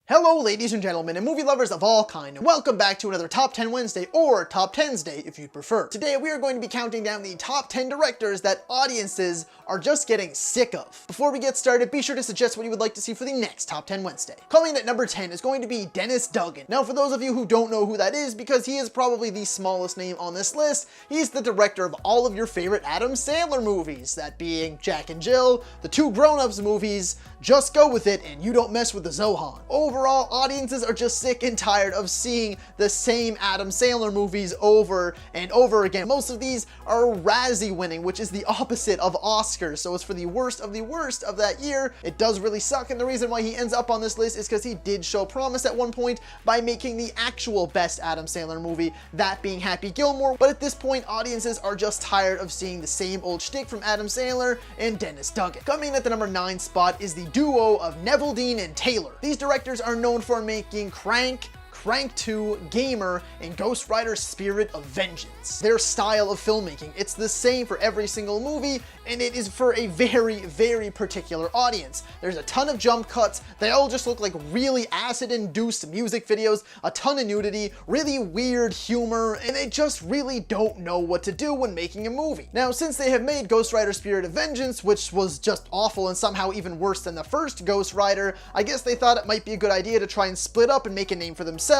Hello ladies and gentlemen and movie lovers of all kind, and welcome back to another Top 10 Wednesday, or Top 10's Day if you'd prefer. Today we are going to be counting down the top 10 directors that audiences are just getting sick of. Before we get started, be sure to suggest what you would like to see for the next Top 10 Wednesday. Coming in at number 10 is going to be Denis Duncan. Now for those of you who don't know who that is, because he is probably the smallest name on this list, he's the director of all of your favorite Adam Sandler movies, that being Jack and Jill, the two Grown-Ups movies, Just Go With It, and You Don't Mess With the Zohan. Overall, audiences are just sick and tired of seeing the same Adam Sandler movies over and over again. Most of these are Razzie winning, which is the opposite of Oscars, so it's for the worst of that year. It does really suck, and the reason why he ends up on this list is because he did show promise at one point by making the actual best Adam Sandler movie, that being Happy Gilmore, but at this point, audiences are just tired of seeing the same old shtick from Adam Sandler and Denis Duncan. Coming in at the number 9 spot is the duo of Neville, Dean, and Taylor. These directors are known for making Crank 2, Gamer, and Ghost Rider Spirit of Vengeance. Their style of filmmaking, it's the same for every single movie, and it is for a very, very particular audience. There's a ton of jump cuts, they all just look like really acid-induced music videos, a ton of nudity, really weird humor, and they just really don't know what to do when making a movie. Now, since they have made Ghost Rider Spirit of Vengeance, which was just awful and somehow even worse than the first Ghost Rider, I guess they thought it might be a good idea to try and split up and make a name for themselves.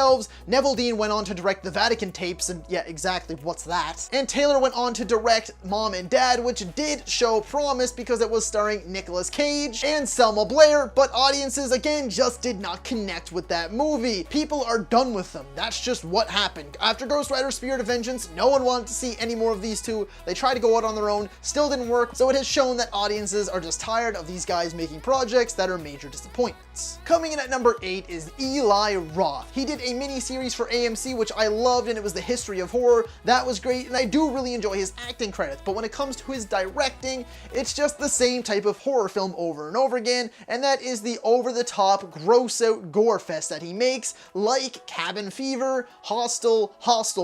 Neville Dean went on to direct the Vatican Tapes, and yeah, exactly, what's that? And Taylor went on to direct Mom and Dad, which did show promise because it was starring Nicolas Cage and Selma Blair, but audiences, again, just did not connect with that movie. People are done with them. That's just what happened. After Ghost Rider Spirit of Vengeance, no one wanted to see any more of these two. They tried to go out on their own, still didn't work, so it has shown that audiences are just tired of these guys making projects that are major disappointments. Coming in at number 8 is Eli Roth. He did a mini-series for AMC, which I loved, and it was the history of horror. That was great, and I do really enjoy his acting credits, but when it comes to his directing, it's just the same type of horror film over and over again, and that is the over-the-top, gross-out gore fest that he makes, like Cabin Fever, Hostel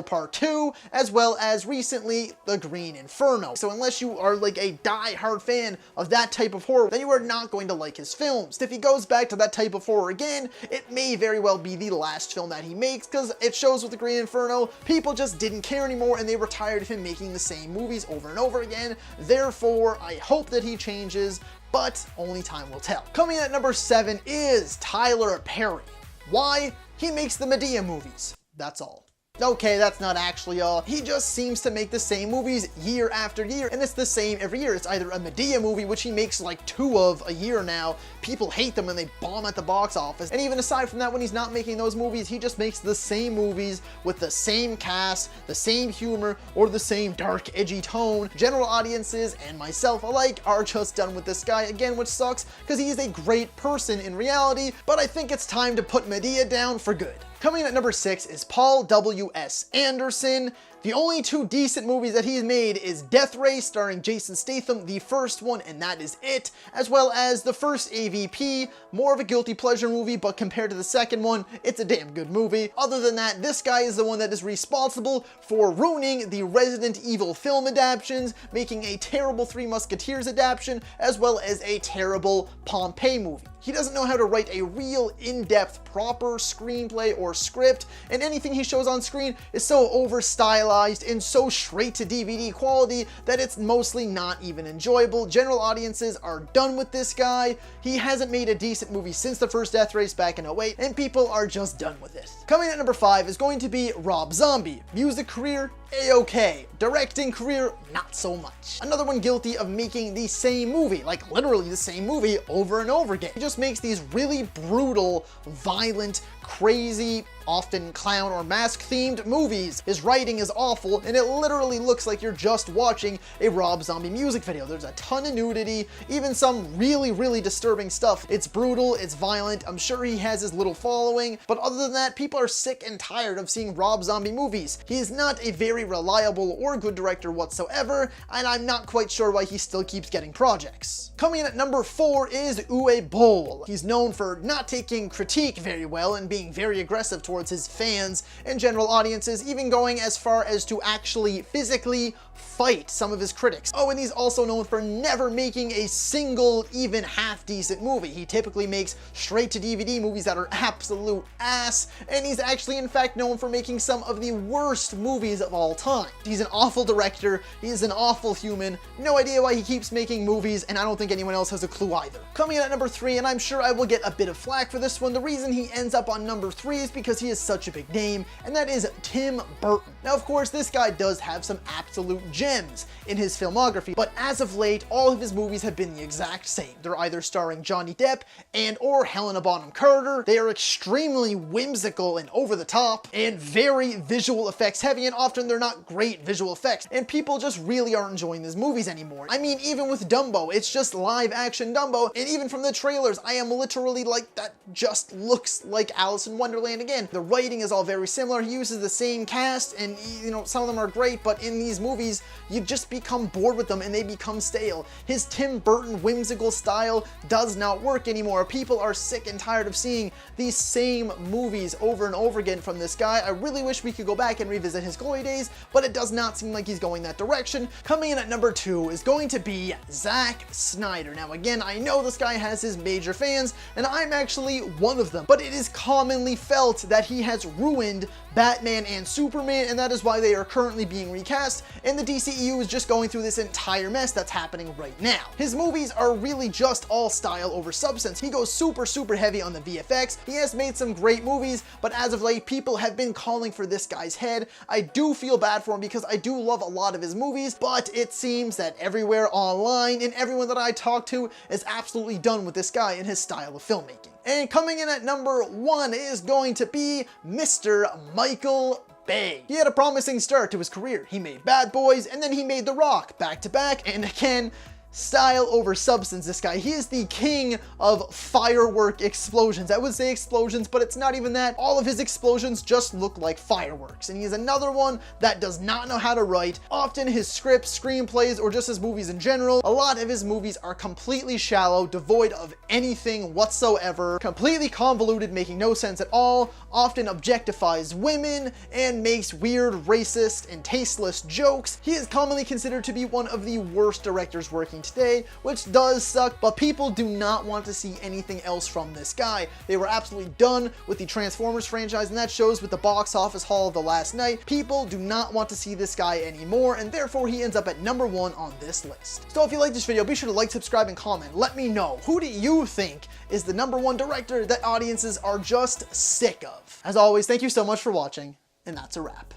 Part 2, as well as recently, The Green Inferno. So unless you are like a die-hard fan of that type of horror, then you are not going to like his films. If he goes back to that type of horror again, it may very well be the last film that he makes, because it shows with The Green Inferno, people just didn't care anymore and they were tired of him making the same movies over and over again. Therefore, I hope that he changes, but only time will tell. Coming in at number 7 is Tyler Perry. Why? He makes the Medea movies. That's all. Okay, that's not actually all. He just seems to make the same movies year after year, and it's the same every year. It's either a Medea movie, which he makes like 2 of a year now. People hate them and they bomb at the box office. And even aside from that, when he's not making those movies, he just makes the same movies with the same cast, the same humor, or the same dark, edgy tone. General audiences and myself alike are just done with this guy again, which sucks because he is a great person in reality, but I think it's time to put Medea down for good. Coming in at number 6 is Paul W.S. Anderson. The only 2 decent movies that he's made is Death Race, starring Jason Statham, the first one, and that is it, as well as the first AVP, more of a guilty pleasure movie, but compared to the second one, it's a damn good movie. Other than that, this guy is the one that is responsible for ruining the Resident Evil film adaptations, making a terrible Three Musketeers adaptation, as well as a terrible Pompeii movie. He doesn't know how to write a real in-depth, proper screenplay or script, and anything he shows on screen is so over-stylized and so straight to DVD quality that it's mostly not even enjoyable. General audiences are done with this guy. He hasn't made a decent movie since the first Death Race back in 2008, and people are just done with it. Coming at number 5 is going to be Rob Zombie. Music career, A-okay. Directing career, not so much. Another one guilty of making the same movie, like literally the same movie over and over again. He just makes these really brutal, violent, crazy, often clown or mask themed movies. His writing is awful and it literally looks like you're just watching a Rob Zombie music video. There's a ton of nudity, even some really, really disturbing stuff. It's brutal, it's violent, I'm sure he has his little following, but other than that, people are sick and tired of seeing Rob Zombie movies. He is not a very reliable or good director whatsoever, and I'm not quite sure why he still keeps getting projects. Coming in at number 4 is Uwe Boll. He's known for not taking critique very well and being very aggressive towards towards his fans and general audiences, even going as far as to actually physically fight some of his critics. Oh, and he's also known for never making a single, even half-decent movie. He typically makes straight-to-DVD movies that are absolute ass, and he's actually in fact known for making some of the worst movies of all time. He's an awful director, he's an awful human, no idea why he keeps making movies, and I don't think anyone else has a clue either. Coming in at number 3, and I'm sure I will get a bit of flack for this one, the reason he ends up on number 3 is because he is such a big name, and that is Tim Burton. Now, of course, this guy does have some absolute gems in his filmography, but as of late, all of his movies have been the exact same. They're either starring Johnny Depp and or Helena Bonham Carter. They are extremely whimsical and over the top and very visual effects heavy, and often they're not great visual effects, and people just really aren't enjoying these movies anymore. I mean, even with Dumbo, it's just live action Dumbo, and even from the trailers, I am literally like, that just looks like Alice in Wonderland again. The writing is all very similar. He uses the same cast, and you know, some of them are great, but in these movies, you just become bored with them and they become stale. His Tim Burton whimsical style does not work anymore. People are sick and tired of seeing these same movies over and over again from this guy. I really wish we could go back and revisit his glory days, but it does not seem like he's going that direction. Coming in at number 2 is going to be Zack Snyder. Now again, I know this guy has his major fans, and I'm actually one of them, but it is commonly felt that he has ruined Batman and Superman, and that is why they are currently being recast, and the DCEU is just going through this entire mess that's happening right now. His movies are really just all style over substance. He goes super heavy on the VFX. He has made some great movies, but as of late, people have been calling for this guy's head. I do feel bad for him because I do love a lot of his movies, but it seems that everywhere online and everyone that I talk to is absolutely done with this guy and his style of filmmaking. And coming in at number 1 is going to be Mr. Michael Bay. He had a promising start to his career. He made Bad Boys, and then he made The Rock back to back, and again, style over substance, this guy. He is the king of firework explosions. I would say explosions, but it's not even that. All of his explosions just look like fireworks, and he's another one that does not know how to write. Often his scripts, screenplays, or just his movies in general, a lot of his movies are completely shallow, devoid of anything whatsoever, completely convoluted, making no sense at all, often objectifies women, and makes weird, racist, and tasteless jokes. He is commonly considered to be one of the worst directors working today, which does suck, but people do not want to see anything else from this guy. They were absolutely done with the Transformers franchise, and that shows with the box office haul of the last night. People do not want to see this guy anymore, and therefore he ends up at number 1 on this list. So if you like this video, be sure to like, subscribe, and comment. Let me know, who do you think is the number 1 director that audiences are just sick of? As always, thank you so much for watching, and that's a wrap.